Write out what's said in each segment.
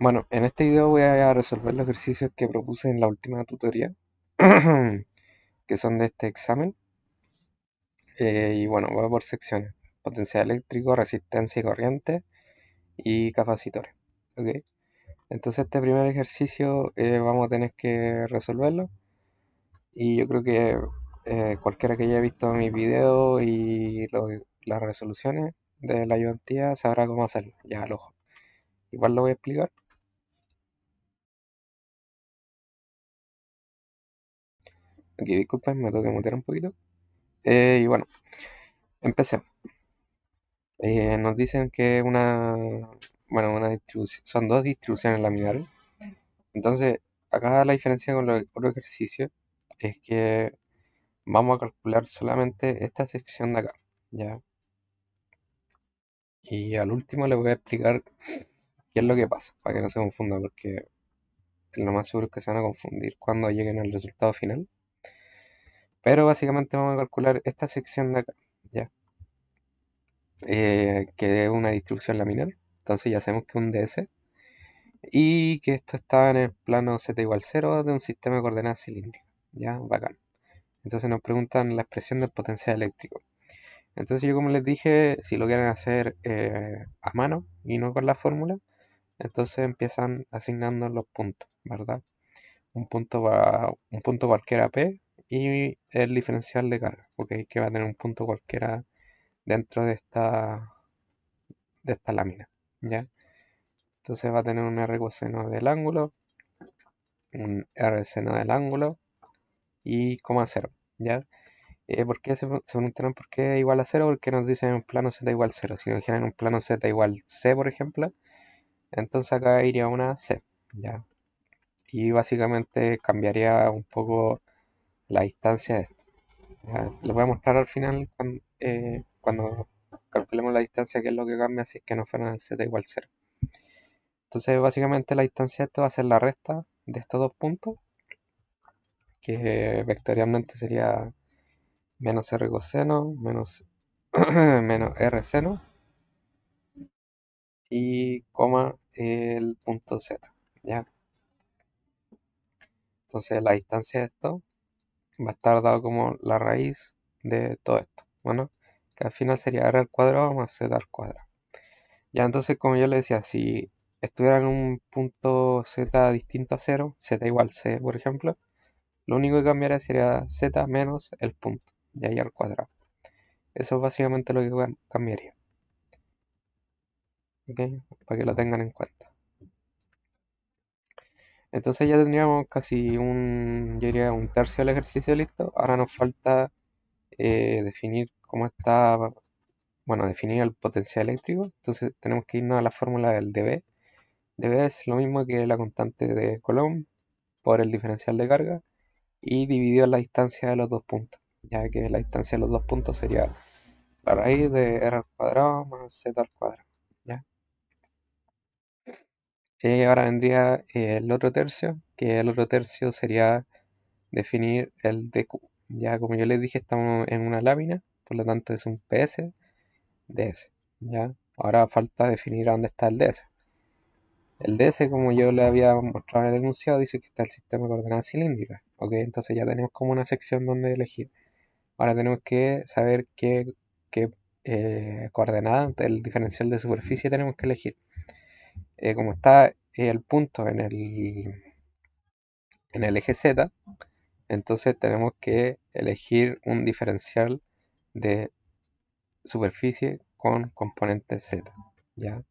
Bueno, en este video voy a resolver los ejercicios que propuse en la última tutoría, que son de este examen. Y bueno, voy por secciones: potencial eléctrico, resistencia y corriente y capacitores. ¿Ok? Entonces este primer ejercicio vamos a tener que resolverlo. Y yo creo que cualquiera que haya visto mis videos y las resoluciones de la ayudantía sabrá cómo hacerlo, ya al ojo. Igual lo voy a explicar. Aquí disculpen, me tengo que mutear un poquito. Y bueno, empecemos. Nos dicen que una distribución, son dos distribuciones laminares. Entonces, acá la diferencia con los otros ejercicios es que vamos a calcular solamente esta sección de acá, ¿ya? Y al último les voy a explicar qué es lo que pasa, para que no se confundan, porque lo más seguro es que se van a confundir cuando lleguen al resultado final. Pero básicamente vamos a calcular esta sección de acá, ¿ya? Que es una distribución laminar. Entonces ya sabemos que es un DS y que esto está en el plano z igual 0 de un sistema de coordenadas cilíndricas. Ya, bacán. Entonces nos preguntan la expresión del potencial eléctrico. Entonces yo, como les dije, si lo quieren hacer a mano y no con la fórmula, entonces empiezan asignando los puntos, ¿verdad? Un punto cualquiera P y el diferencial de carga, ¿ok? Que va a tener un punto cualquiera dentro de esta lámina, ¿ya? Entonces va a tener un R coseno del ángulo, un R seno del ángulo y coma cero, ¿ya? ¿Por qué se preguntarán por qué igual a cero? Porque nos dicen en un plano z igual cero. Si nos dijeran en un plano z igual c, por ejemplo, entonces acá iría una c, ¿ya? Y básicamente cambiaría un poco la distancia de esto, ¿ya? Les voy a mostrar al final cuando calculemos la distancia qué es lo que cambia si es que no fuera en z igual cero. Entonces básicamente la distancia de esto va a ser la resta de estos dos puntos, que vectorialmente sería menos r coseno menos, menos r seno y coma el punto z, ¿ya? Entonces la distancia de esto va a estar dado como la raíz de todo esto, bueno, que al final sería r al cuadrado más z al cuadrado. Ya, entonces, como yo le decía, si estuviera en un punto z distinto a cero, z igual c, por ejemplo, lo único que cambiaría sería z menos el punto, y ahí al cuadrado. Eso es básicamente lo que cambiaría, ¿ok? Para que lo tengan en cuenta. Entonces ya tendríamos casi yo diría un tercio del ejercicio listo. Ahora nos falta definir cómo está, bueno, definir el potencial eléctrico. Entonces tenemos que irnos a la fórmula del dB. dB es lo mismo que la constante de Coulomb por el diferencial de carga y dividido la distancia de los dos puntos, ya que la distancia de los dos puntos sería la raíz de r al cuadrado más z al cuadrado, ¿ya? Ahora vendría el otro tercio, que el otro tercio sería definir el dq. Ya, como yo les dije, estamos en una lámina, por lo tanto es un PS ds. Ya, ahora falta definir a dónde está el ds. El ds, como yo le había mostrado en el enunciado, dice que está el sistema de coordenadas cilíndricas. Ok, entonces ya tenemos como una sección donde elegir. Ahora tenemos que saber qué coordenada del diferencial de superficie tenemos que elegir. Como está el punto en el eje Z, entonces tenemos que elegir un diferencial de superficie con componente Z, ¿ya?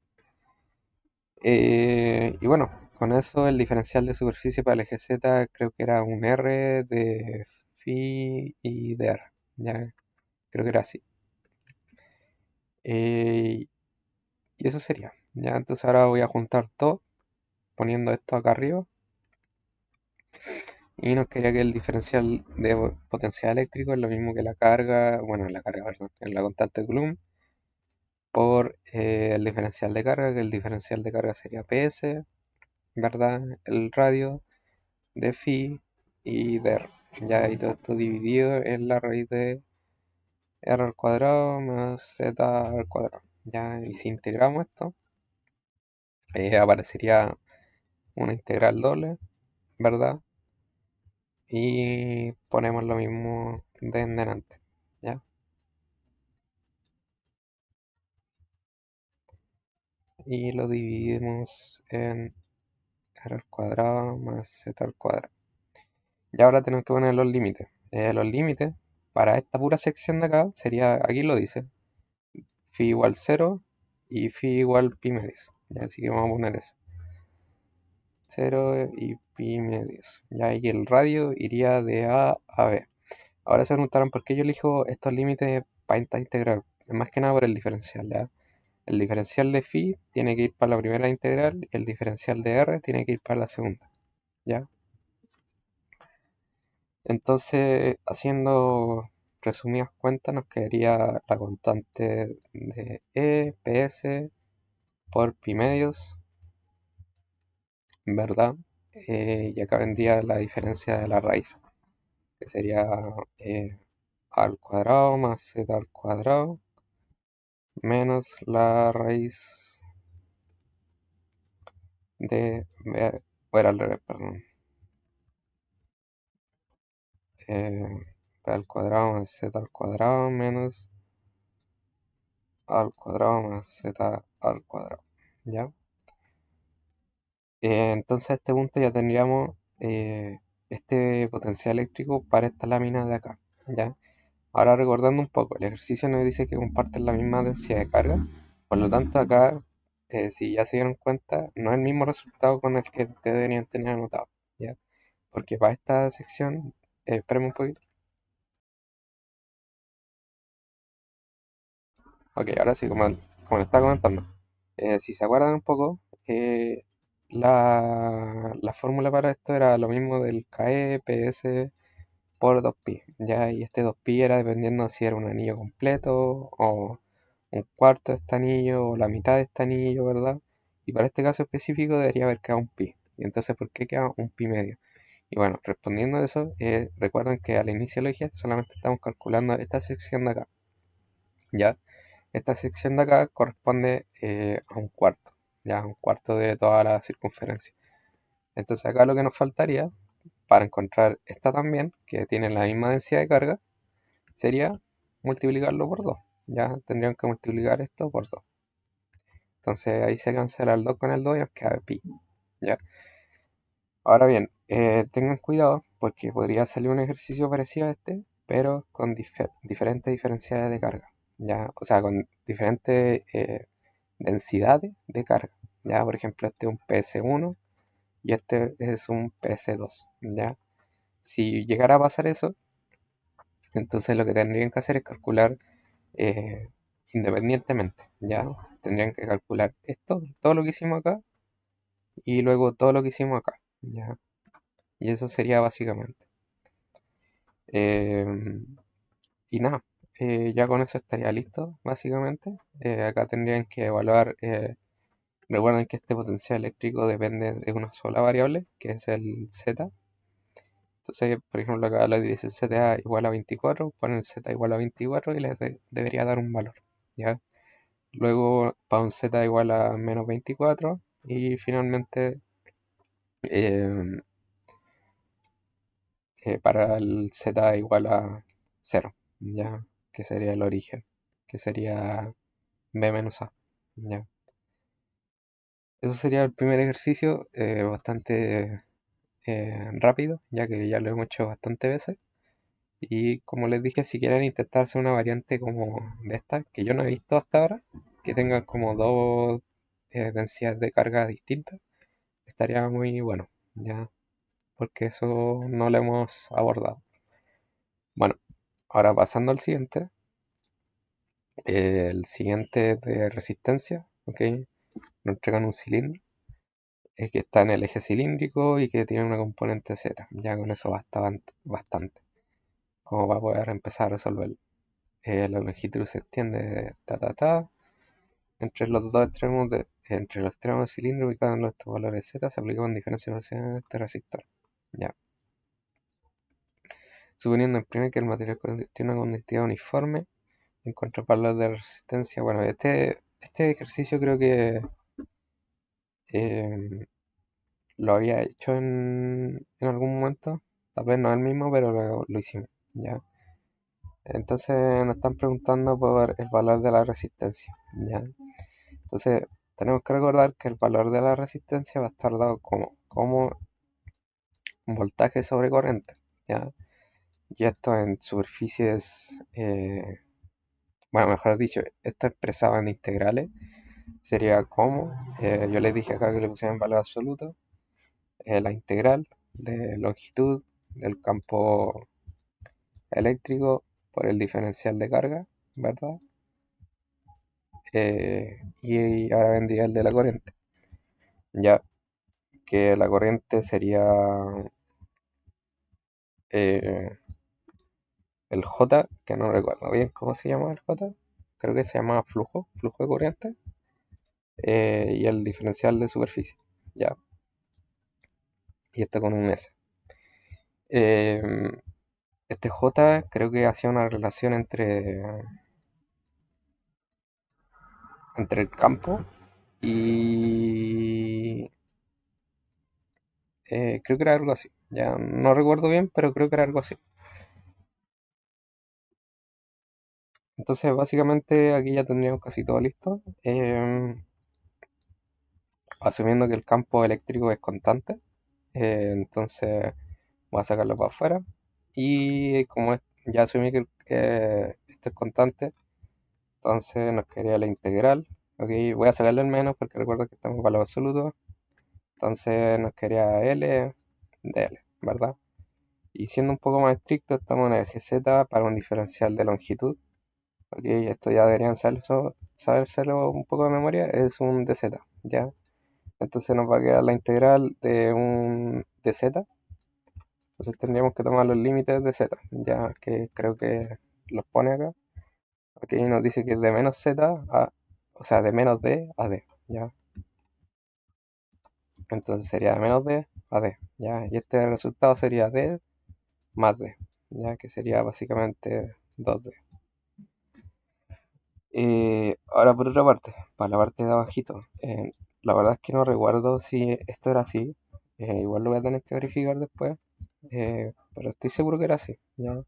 Y bueno, con eso el diferencial de superficie para el eje Z creo que era un R de phi y de R, ¿ya? Creo que era así. Eh, y eso sería, ¿ya? Entonces ahora voy a juntar todo poniendo esto acá arriba. Y nos quería que el diferencial de potencial eléctrico es lo mismo que la carga, bueno, la carga, perdón, en la constante de Coulomb por el diferencial de carga, que el diferencial de carga sería PS, ¿verdad? El radio de phi y de r. Ya, y todo esto dividido en la raíz de r al cuadrado más z al cuadrado. Ya, y si integramos esto, aparecería una integral doble, ¿verdad? Y ponemos lo mismo de en delante, ¿ya? Y lo dividimos en r al cuadrado más z al cuadrado. Y ahora tenemos que poner los límites. Los límites para esta pura sección de acá sería, aquí lo dice, phi igual 0 y phi igual pi medios. ¿Ya? Así que vamos a poner eso. 0 y pi medios. Ya, y el radio iría de A a B. Ahora se preguntarán por qué yo elijo estos límites para esta integral. Es más que nada por el diferencial, ¿ya? El diferencial de phi tiene que ir para la primera integral y el diferencial de r tiene que ir para la segunda, ¿ya? Entonces, haciendo resumidas cuentas, nos quedaría la constante de E, PS por pi medios, ¿verdad? Y acá vendría la diferencia de la raíz, que sería eh, a al cuadrado más z al cuadrado menos la raíz de, o era al revés, perdón, b al cuadrado más z al cuadrado menos a al cuadrado más z al cuadrado, ¿ya? Entonces a este punto ya tendríamos este potencial eléctrico para esta lámina de acá, ¿ya? Ahora recordando un poco, el ejercicio nos dice que comparten la misma densidad de carga, por lo tanto acá, si ya se dieron cuenta, no es el mismo resultado con el que ustedes deberían tener anotado, ¿ya? Porque para esta sección, espérame un poquito. Ok, ahora sí, como le estaba comentando, si se acuerdan un poco, la fórmula para esto era lo mismo del KE, PS por 2pi, ¿ya? Y este 2pi era dependiendo si era un anillo completo o un cuarto de este anillo o la mitad de este anillo, ¿verdad? Y para este caso específico debería haber quedado un pi. Y entonces, ¿por qué queda un pi medio? Y bueno, respondiendo a eso, recuerden que al inicio lo dije, solamente estamos calculando esta sección de acá, ¿ya? Esta sección de acá corresponde a un cuarto, ya, un cuarto de toda la circunferencia. Entonces acá lo que nos faltaría para encontrar esta también, que tiene la misma densidad de carga, sería multiplicarlo por 2. Ya tendrían que multiplicar esto por 2. Entonces ahí se cancela el 2 con el 2 y nos queda pi. ¿Ya? Ahora bien, tengan cuidado porque podría salir un ejercicio parecido a este, pero con diferentes diferenciales de carga. ¿Ya? O sea, con diferentes densidades de carga. ¿Ya? Por ejemplo, este es un PS1 y este es un PS2. ¿Ya? Si llegara a pasar eso, entonces lo que tendrían que hacer es calcular eh, independientemente, ¿ya? Tendrían que calcular esto, todo lo que hicimos acá, y luego todo lo que hicimos acá, ¿ya? Y eso sería básicamente. Em, y nada, ya con eso estaría listo, básicamente. Acá tendrían que evaluar, recuerden que este potencial eléctrico depende de una sola variable, que es el Z. Entonces, por ejemplo, acá le dice ZA igual a 24, ponen Z igual a 24 y les debería dar un valor, ¿ya? Luego para un z igual a menos 24 y finalmente eh, para el z igual a 0, ya, que sería el origen, que sería b menos a, ya. Eso sería el primer ejercicio, bastante rápido, ya que ya lo hemos hecho bastantes veces. Y como les dije, si quieren intentarse una variante como de esta, que yo no he visto hasta ahora, que tengan como dos densidades de carga distintas, estaría muy bueno, ya, porque eso no lo hemos abordado. Bueno, ahora pasando al siguiente, el siguiente de resistencia, ok, nos entregan un cilindro que está en el eje cilíndrico y que tiene una componente Z, ya con eso basta bastante, como para poder empezar a resolverlo. La longitud se extiende de entre los dos extremos entre los extremos del cilindro ubicados en estos valores Z se aplica una diferencia de velocidad de este resistor. Ya. Suponiendo en primer que el material tiene una conductividad uniforme en contravalor de resistencia. Bueno, este ejercicio creo que eh, lo había hecho en algún momento, tal vez no el mismo, pero lo hicimos, ¿ya? Entonces nos están preguntando por el valor de la resistencia, ¿ya? Entonces tenemos que recordar que el valor de la resistencia va a estar dado como un voltaje sobre corriente, ¿ya? Y esto en superficies, bueno, mejor dicho, esto expresado en integrales sería como, yo les dije acá que le pusieran valor absoluto, la integral de longitud del campo eléctrico por el diferencial de carga, ¿verdad? Y ahora vendría el de la corriente, ya que la corriente sería eh, el J, que no recuerdo bien cómo se llama el J, creo que se llama flujo de corriente, y el diferencial de superficie, ya, y esto con un S. Eh, este J creo que hacía una relación entre el campo y creo que era algo así. Ya no recuerdo bien, pero creo que era algo así. Entonces, básicamente aquí ya tendríamos casi todo listo. Asumiendo que el campo eléctrico es constante, entonces voy a sacarlo para afuera. Y como ya asumí que esto es constante, entonces nos quedaría la integral. Ok, voy a sacarle el menos porque recuerdo que estamos en valor absoluto. Entonces nos quedaría L de L, ¿verdad? Y siendo un poco más estricto, estamos en el GZ para un diferencial de longitud. Ok, esto ya deberían sabérselo un poco de memoria, es un dz, ¿ya? Entonces nos va a quedar la integral de un dz. Entonces tendríamos que tomar los límites de z, ya que creo que los pone acá. Aquí nos dice que es de menos z a, o sea, de menos d a d, ¿ya? Entonces sería de menos d a d, ¿ya? Y este resultado sería d más d, ¿ya? Que sería básicamente 2d. Ahora por otra parte, para la parte de abajito, la verdad es que no recuerdo si esto era así, igual lo voy a tener que verificar después, pero estoy seguro que era así, ¿ya?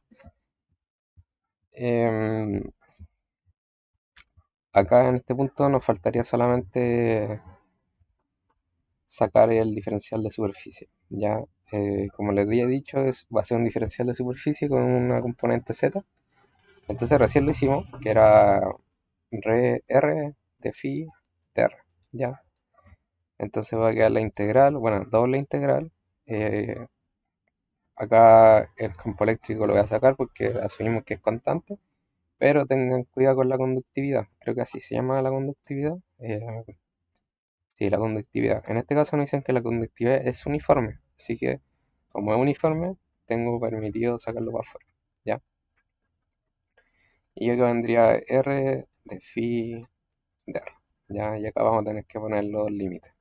Em, Acá en este punto nos faltaría solamente sacar el diferencial de superficie, ¿ya? Como les había dicho, va a ser un diferencial de superficie con una componente z, entonces recién lo hicimos, que era R de phi de R, ¿ya? Entonces va a quedar la integral, bueno, doble integral. eh, Acá el campo eléctrico lo voy a sacar porque asumimos que es constante, pero tengan cuidado con la conductividad. Creo que así se llama la conductividad. Sí, la conductividad. En este caso nos dicen que la conductividad es uniforme, así que como es uniforme, tengo permitido sacarlo para afuera, ¿ya? Y acá vendría R de phi de R, ¿ya? Y acá vamos a tener que poner los límites.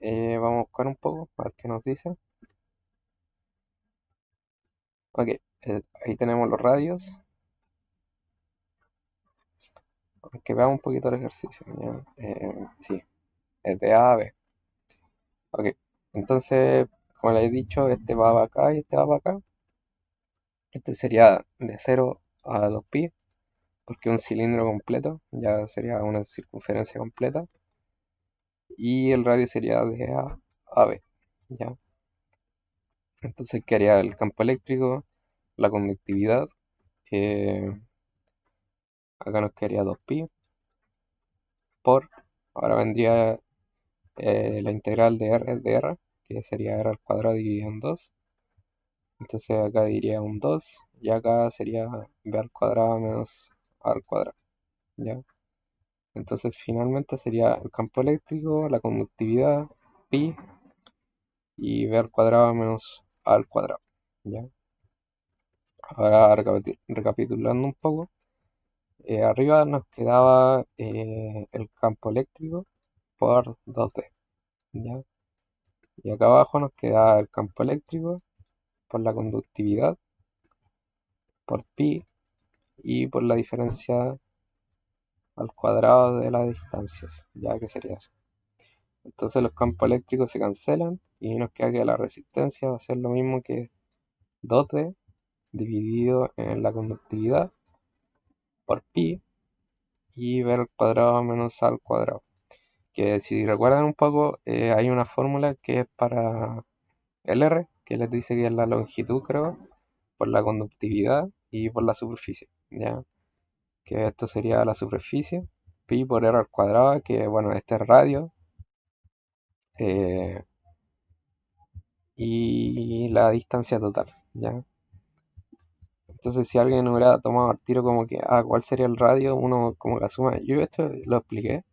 Vamos a buscar un poco, a ver qué nos dice. Ok, ahí tenemos los radios, aunque veamos un poquito el ejercicio, ¿ya? Sí, es de A a B. Ok, entonces, como les he dicho, este va para acá y este va para acá. Este sería de 0 a 2π, porque un cilindro completo ya sería una circunferencia completa. Y el radio sería de A a B, ¿ya? Entonces quedaría el campo eléctrico, la conductividad, eh, acá nos quedaría 2π por, ahora vendría la integral de R, que sería R al cuadrado dividido en 2. Entonces acá diría un 2 y acá sería B al cuadrado menos A al cuadrado, ¿ya? Entonces finalmente sería el campo eléctrico, la conductividad, pi, y B al cuadrado menos A al cuadrado, ¿ya? Ahora recapitulando un poco, arriba nos quedaba el campo eléctrico por 2D, ¿ya? Y acá abajo nos queda el campo eléctrico por la conductividad, por pi y por la diferencia al cuadrado de las distancias, ya que sería eso. Entonces los campos eléctricos se cancelan y nos queda que la resistencia va a ser lo mismo que 2D dividido en la conductividad por pi y b al cuadrado menos a al cuadrado. Que si recuerdan un poco, hay una fórmula que es para el R, que les dice que es la longitud, creo, por la conductividad y por la superficie, ¿ya? Que esto sería la superficie, pi por r al cuadrado, que bueno, este es radio, eh, y la distancia total, ¿ya? Entonces si alguien hubiera tomado al tiro como que, ¿cuál sería el radio? Uno como la suma, yo esto lo expliqué,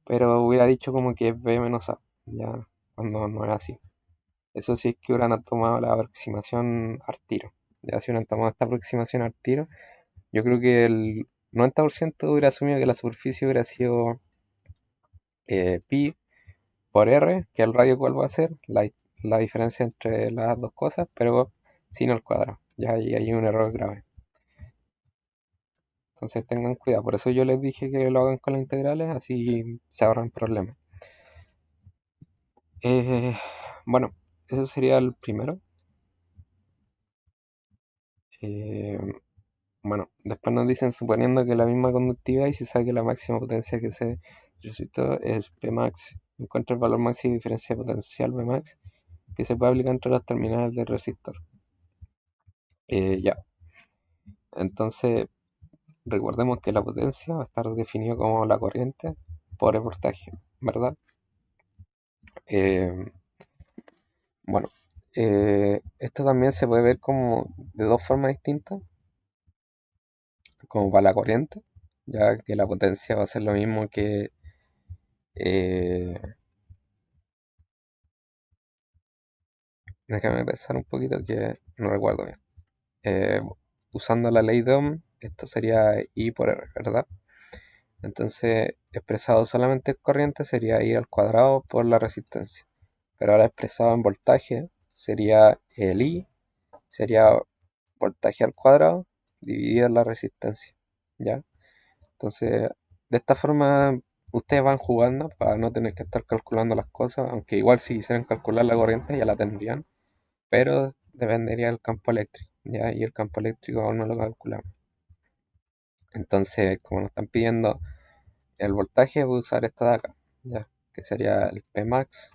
pero hubiera dicho como que es b menos a, ¿ya? Cuando no es así. Eso sí es que hubieran tomado la aproximación al tiro. Ya si hubieran tomado esta aproximación al tiro, yo creo que el 90% hubiera asumido que la superficie hubiera sido pi por r, que el radio cuál va a ser, la diferencia entre las dos cosas, pero sin el cuadrado. Ya ahí hay un error grave. Entonces tengan cuidado. Por eso yo les dije que lo hagan con las integrales, así se ahorran problemas. Eh, bueno, eso sería el primero. Eh, Bueno, después nos dicen suponiendo que la misma conductividad y se saque la máxima potencia que se resistó es Pmax. Encuentra el valor máximo de diferencia potencial Vmax que se puede aplicar entre las terminales del resistor. Ya, entonces recordemos que la potencia va a estar definida como la corriente por el voltaje, ¿verdad? Eh, bueno, esto también se puede ver como de dos formas distintas, como para la corriente, ya que la potencia va a ser lo mismo que eh, déjame pensar un poquito que no recuerdo bien. Eh, Usando la ley de Ohm, esto sería I por R, ¿verdad? Entonces, expresado solamente en corriente sería I al cuadrado por la resistencia. Pero ahora expresado en voltaje sería el I, sería voltaje al cuadrado dividido en la resistencia, ¿ya? Entonces, de esta forma ustedes van jugando para no tener que estar calculando las cosas, aunque igual si quisieran calcular la corriente ya la tendrían, pero dependería del campo eléctrico, ¿ya? Y el campo eléctrico aún no lo calculamos. Entonces, como nos están pidiendo el voltaje, voy a usar esta de acá, ¿ya? Que sería el Pmax,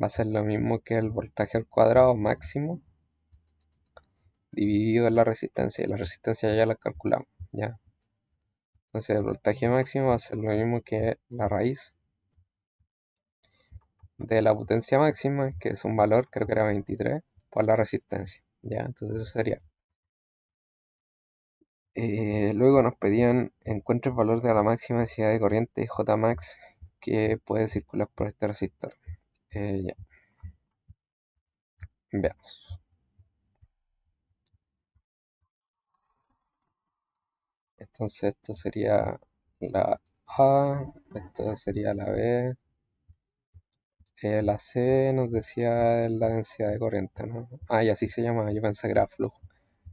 va a ser lo mismo que el voltaje al cuadrado máximo dividido en la resistencia, y la resistencia ya la calculamos, ¿ya? Entonces, el voltaje máximo va a ser lo mismo que la raíz de la potencia máxima, que es un valor, creo que era 23, por la resistencia, ¿ya? Entonces, eso sería. Luego nos pedían encuentre el valor de la máxima densidad de corriente Jmax que puede circular por este resistor. Ya, veamos. Entonces esto sería la A, esto sería la B, la C nos decía la densidad de corriente, ¿no? Y así se llama, yo pensé que era flujo,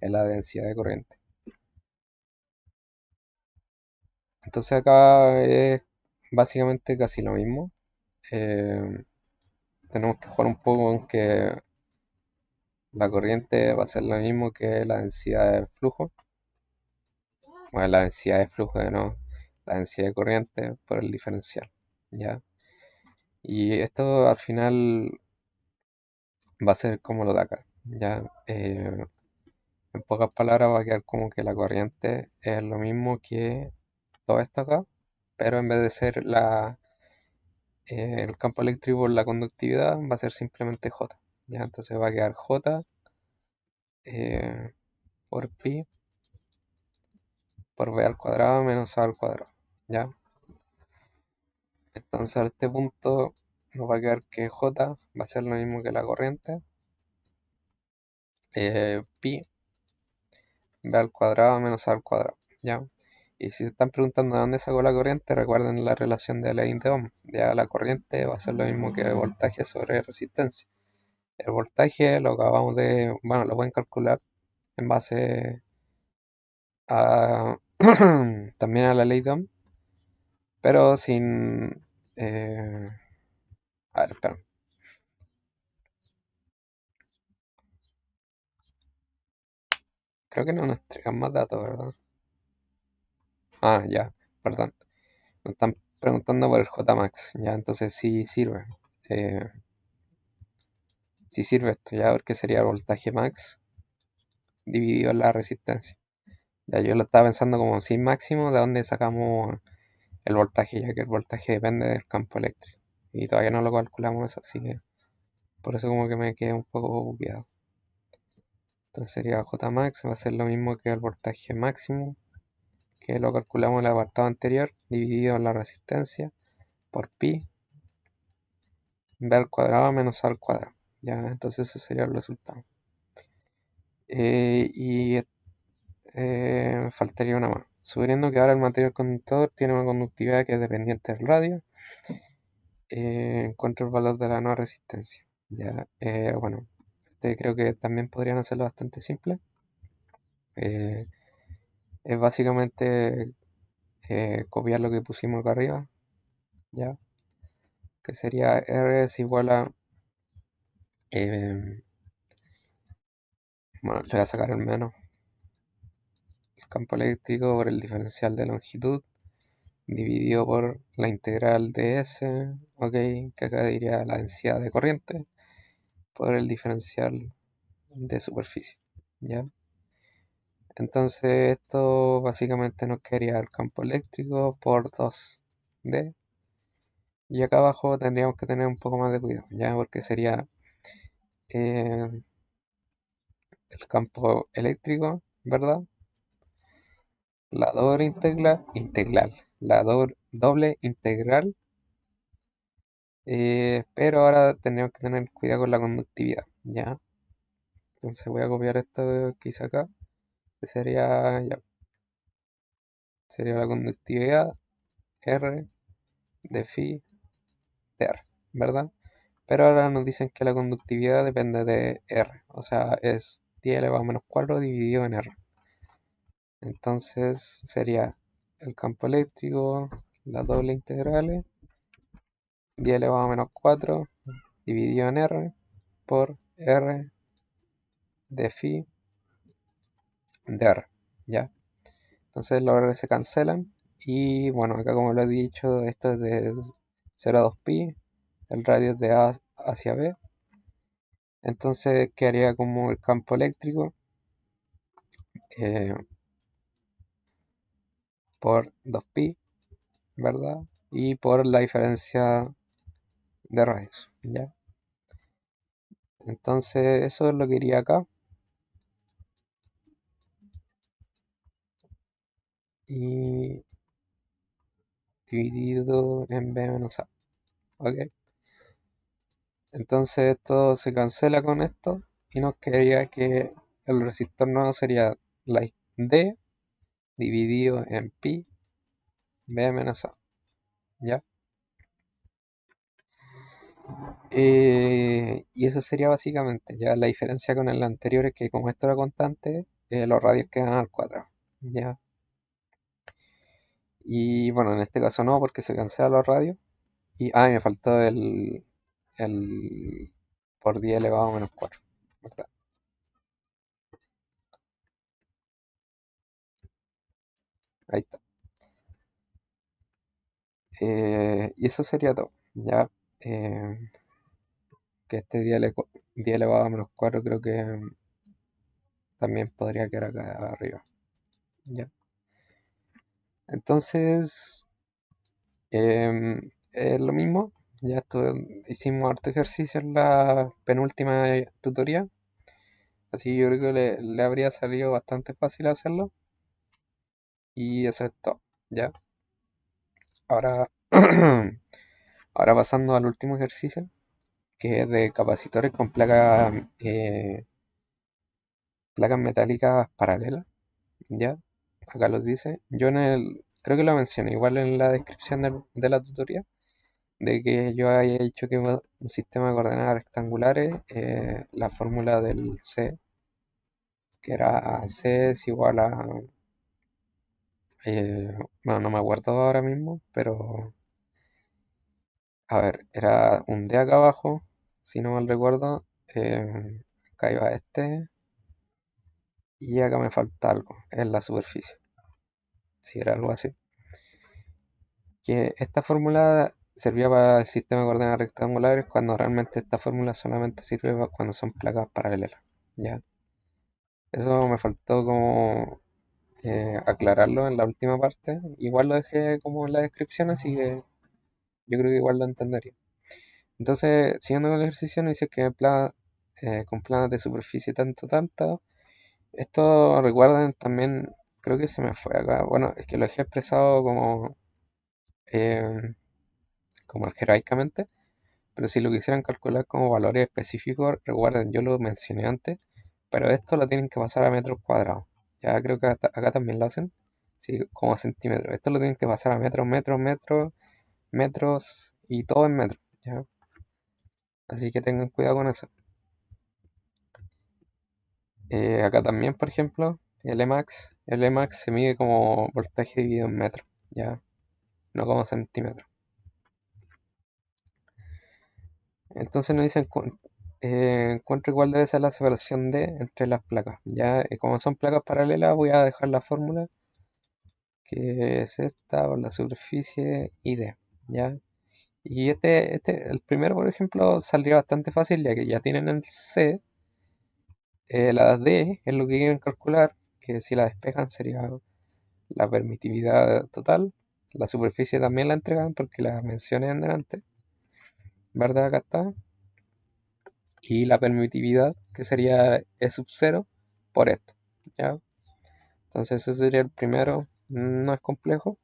es la densidad de corriente. Entonces acá es básicamente casi lo mismo. Eh, Tenemos que jugar un poco con que la corriente va a ser lo mismo que la densidad de flujo. Bueno, la densidad de flujo de no, la densidad de corriente por el diferencial. ¿Ya? Y esto al final va a ser como lo de acá. ¿Ya? En pocas palabras va a quedar como que la corriente es lo mismo que todo esto acá, pero en vez de ser el campo eléctrico por la conductividad, va a ser simplemente J. ¿Ya? Entonces va a quedar J eh, por pi por b al cuadrado menos a al cuadrado, ¿ya? Entonces a este punto nos va a quedar que J va a ser lo mismo que la corriente, pi b al cuadrado menos a al cuadrado, ¿ya? Y si se están preguntando de dónde sacó la corriente, recuerden la relación de Ley de Ohm, ya la corriente va a ser lo mismo que el voltaje sobre resistencia. El voltaje lo acabamos de, bueno, lo pueden calcular en base a también a la ley de Ohm, pero sin Eh, a ver, espera. Creo que no nos entregan más datos, ¿verdad? Ah, ya, perdón. Me están preguntando por el Jmax. Ya, entonces sí sirve. Eh, sí sirve esto ya, porque sería el voltaje max dividido en la resistencia. Ya yo lo estaba pensando como sin máximo, de dónde sacamos el voltaje, ya que el voltaje depende del campo eléctrico. Y todavía no lo calculamos eso, así que por eso como que me quedé un poco bugueado. Entonces sería Jmax, va a ser lo mismo que el voltaje máximo, que lo calculamos en el apartado anterior, dividido en la resistencia por pi, b al cuadrado menos a al cuadrado. Ya, entonces ese sería el resultado. Y faltaría una más. Suponiendo que ahora el material conductor tiene una conductividad que es dependiente del radio, encuentro el valor de la no resistencia. Ya, bueno, este creo que también podrían hacerlo bastante simple. Eh, es básicamente copiar lo que pusimos acá arriba, ya, que sería R es igual a, eh, bueno, le voy a sacar el menos, el campo eléctrico por el diferencial de longitud dividido por la integral de S, ok, que acá diría la densidad de corriente, por el diferencial de superficie, ¿ya? Entonces esto básicamente nos quedaría el campo eléctrico por 2D, y acá abajo tendríamos que tener un poco más de cuidado, ¿ya? Porque sería el campo eléctrico, ¿verdad? La doble integral, la doble integral, pero ahora tenemos que tener cuidado con la conductividad, ¿ya? Entonces voy a copiar esto que hice acá, que sería, ya, sería la conductividad R de phi de R, ¿verdad? Pero ahora nos dicen que la conductividad depende de R, o sea, es 10 elevado a menos 4 dividido en R. Entonces sería el campo eléctrico, la doble integral, 10 elevado a menos 4 dividido en R por R de phi de R, ¿ya? Entonces los R se cancelan y bueno, acá como lo he dicho, esto es de 0 a 2pi, el radio es de A hacia B, entonces quedaría como el campo eléctrico eh, por 2pi, ¿verdad? Y por la diferencia de radios, ¿ya? Entonces eso es lo que iría acá y dividido en B menos A, ¿ok? Entonces esto se cancela con esto y nos quedaría que el resistor nuevo sería la D dividido en pi B menos A, ¿ya? Y eso sería básicamente, ya la diferencia con el anterior es que como esto era constante, los radios quedan al cuadrado, ¿ya? Y bueno, en este caso no, porque se cancelan los radios. Y, me faltó el por 10 elevado a menos 4, ¿verdad? Ahí está. Y eso sería todo, ¿ya? Eh, que este 10 elevado a menos 4 creo que también podría quedar acá arriba, ¿ya? Entonces, es lo mismo, ya hicimos harto ejercicio en la penúltima tutoría, así que yo creo que le habría salido bastante fácil hacerlo, y eso es todo, ¿ya? Ahora, ahora pasando al último ejercicio, que es de capacitores con placas metálicas paralelas, ¿ya? Acá los dice. Yo creo que lo mencioné igual en la descripción de la tutoría, de que yo había dicho que un sistema de coordenadas rectangulares, la fórmula del C, que era C es igual a, bueno, no me acuerdo ahora mismo, pero A ver, era un D acá abajo, si no mal recuerdo. Acá iba este. Y acá me falta algo, en la superficie. Si era algo así. Que esta fórmula servía para el sistema de coordenadas rectangulares cuando realmente esta fórmula solamente sirve cuando son placas paralelas. ¿Ya? Eso me faltó como aclararlo en la última parte. Igual lo dejé como en la descripción, así que yo creo que igual lo entendería. Entonces, siguiendo con el ejercicio, nos dice que con planos de superficie tanto, tanto. Esto recuerden también, creo que se me fue acá. Bueno, es que lo dejé expresado eh, como algebraicamente, pero si lo quisieran calcular como valores específicos, recuerden, yo lo mencioné antes, pero esto lo tienen que pasar a metros cuadrados. Ya creo que acá también lo hacen, sí, como a centímetros. Esto lo tienen que pasar a metros, metros, metros, metros y todo en metros. ¿Ya? Así que tengan cuidado con eso. Acá también, por ejemplo, el Emax se mide como voltaje dividido en metros, ya, no como centímetros. Entonces nos dicen, encuentra cuál debe ser la separación D entre las placas. Ya, como son placas paralelas, voy a dejar la fórmula, que es esta, por la superficie y D, ya. Y el primero, por ejemplo, saldría bastante fácil, ya que ya tienen el C. La D es lo que quieren calcular, que si la despejan sería la permitividad total. La superficie también la entregan porque la mencioné en delante, ¿verdad? Acá está. Y la permitividad, que sería E sub 0 por esto, ¿ya? Entonces ese sería el primero, no es complejo.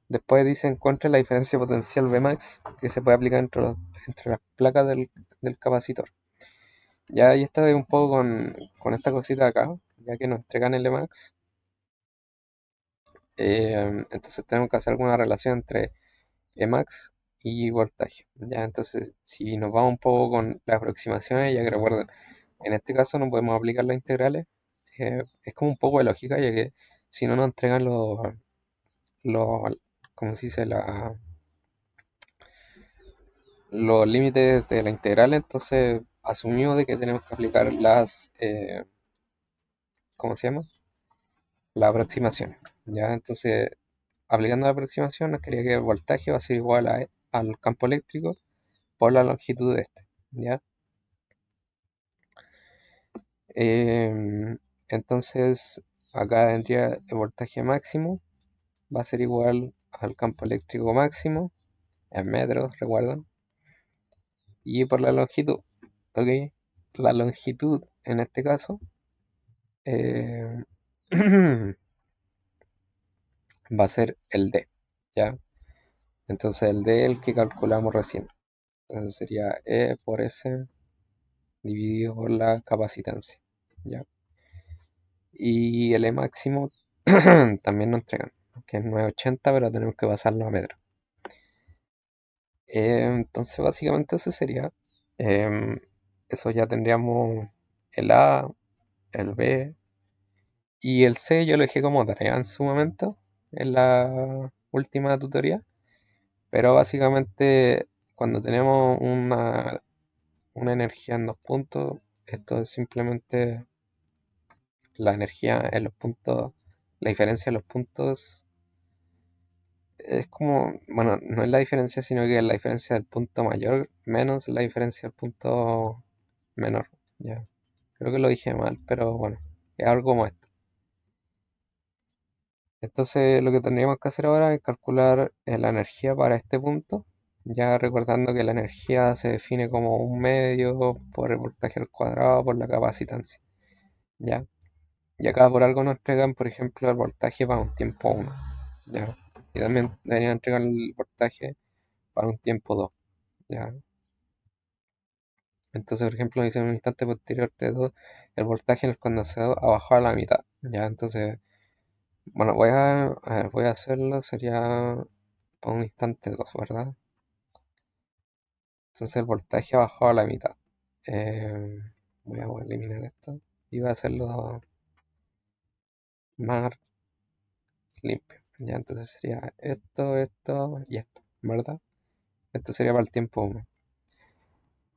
Después dice encuentra la diferencia potencial Vmax que se puede aplicar entre las placas del capacitor. Ya ahí está un poco con esta cosita de acá, ya que nos entregan el Emax. Entonces tenemos que hacer alguna relación entre Emax y voltaje. Ya, entonces, si nos vamos un poco con las aproximaciones, ya que recuerden, en este caso no podemos aplicar las integrales, es como un poco de lógica, ya que si no nos entregan los ¿cómo se dice? Los límites de la integral, entonces asumimos de que tenemos que aplicar ¿cómo se llama? Las aproximaciones. Ya, entonces, aplicando la aproximación, nos quería que el voltaje va a ser igual al campo eléctrico por la longitud de este. ¿Ya? Entonces, acá tendría el voltaje máximo, va a ser igual al campo eléctrico máximo, en metros, recuerdan, y por la longitud, ¿ok? La longitud, en este caso, eh, va a ser el D, ¿ya? Entonces el D es el que calculamos recién. Entonces sería E por S dividido por la capacitancia, ¿ya? Y el E máximo también nos entregan, que es 980, pero tenemos que pasarlo a metros. Entonces básicamente eso sería. em, Eso ya tendríamos el A, el B y el C yo lo dejé como tarea en su momento, en la última tutoría. Pero básicamente cuando tenemos una energía en dos puntos, esto es simplemente la energía en los puntos, la diferencia en los puntos es como, bueno, no es la diferencia, sino que es la diferencia del punto mayor menos la diferencia del punto menor. Ya, creo que lo dije mal, pero bueno, es algo como esto. Entonces, lo que tendríamos que hacer ahora es calcular la energía para este punto, ya recordando que la energía se define como un medio por el voltaje al cuadrado por la capacitancia. Ya, y acá por algo nos entregan, por ejemplo, el voltaje para un tiempo uno. Ya, y también deberían entregar el voltaje para un tiempo 2. ¿Ya? Entonces, por ejemplo, dice en un instante posterior T2, el voltaje en el condensador ha bajado a la mitad. ¿Ya? Entonces, bueno, voy a hacerlo, sería por un instante 2, ¿verdad? Entonces el voltaje ha bajado a la mitad. Eh, Voy a eliminar esto y voy a hacerlo más limpio. Ya, entonces sería esto, esto y esto, ¿verdad? Esto sería para el tiempo uno.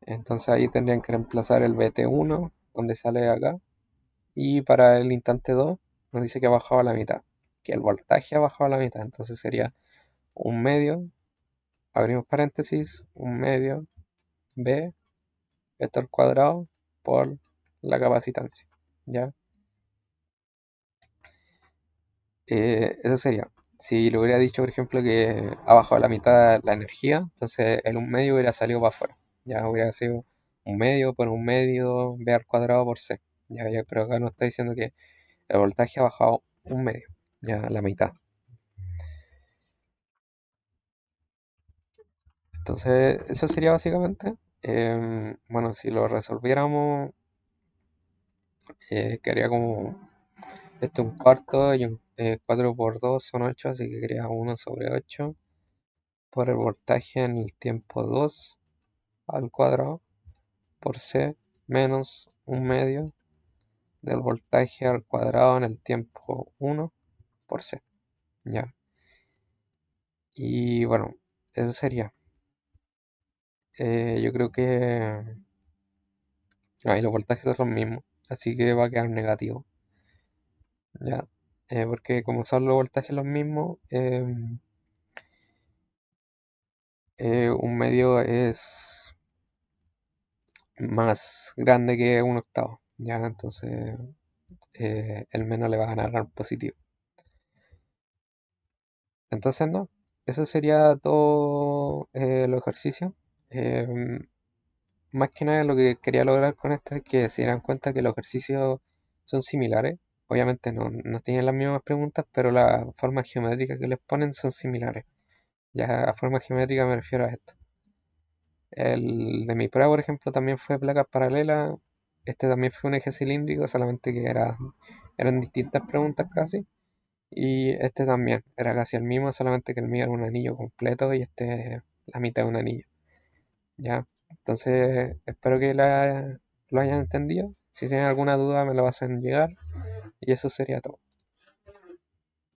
Entonces ahí tendrían que reemplazar el BT1, donde sale acá. Y para el instante 2 nos dice que ha bajado a la mitad. Que el voltaje ha bajado a la mitad. Entonces sería un medio, abrimos paréntesis, un medio B, esto al cuadrado, por la capacitancia. ¿Ya? Eso sería. Si le hubiera dicho, por ejemplo, que ha bajado a la mitad la energía, entonces el un medio hubiera salido para afuera. Ya hubiera sido un medio por un medio B al cuadrado por C. Ya, pero acá nos está diciendo que el voltaje ha bajado un medio, ya la mitad. Entonces, eso sería básicamente. Bueno, si lo resolviéramos, quedaría como esto un cuarto y 4 por 2 son 8, así que quedaría 1/8 por el voltaje en el tiempo 2 al cuadrado por C menos un medio del voltaje al cuadrado en el tiempo 1 por C. Ya. Y bueno, eso sería. Yo creo que ahí los voltajes son los mismos, así que va a quedar negativo. Ya. Porque como son los voltajes los mismos, un medio es más grande que un octavo. Ya, entonces el menos le va a ganar al positivo. Entonces, no, eso sería todo los ejercicios. Em, Más que nada lo que quería lograr con esto es que se dieran cuenta que los ejercicios son similares. Obviamente no tienen las mismas preguntas, pero las formas geométricas que les ponen son similares. Ya a forma geométrica me refiero a esto. El de mi prueba, por ejemplo, también fue placas paralelas. Este también fue un eje cilíndrico, solamente que eran distintas preguntas casi. Y este también era casi el mismo, solamente que el mío era un anillo completo y este la mitad de un anillo. Ya, entonces espero que lo hayan entendido. Si tienen alguna duda me lo hacen llegar y eso sería todo.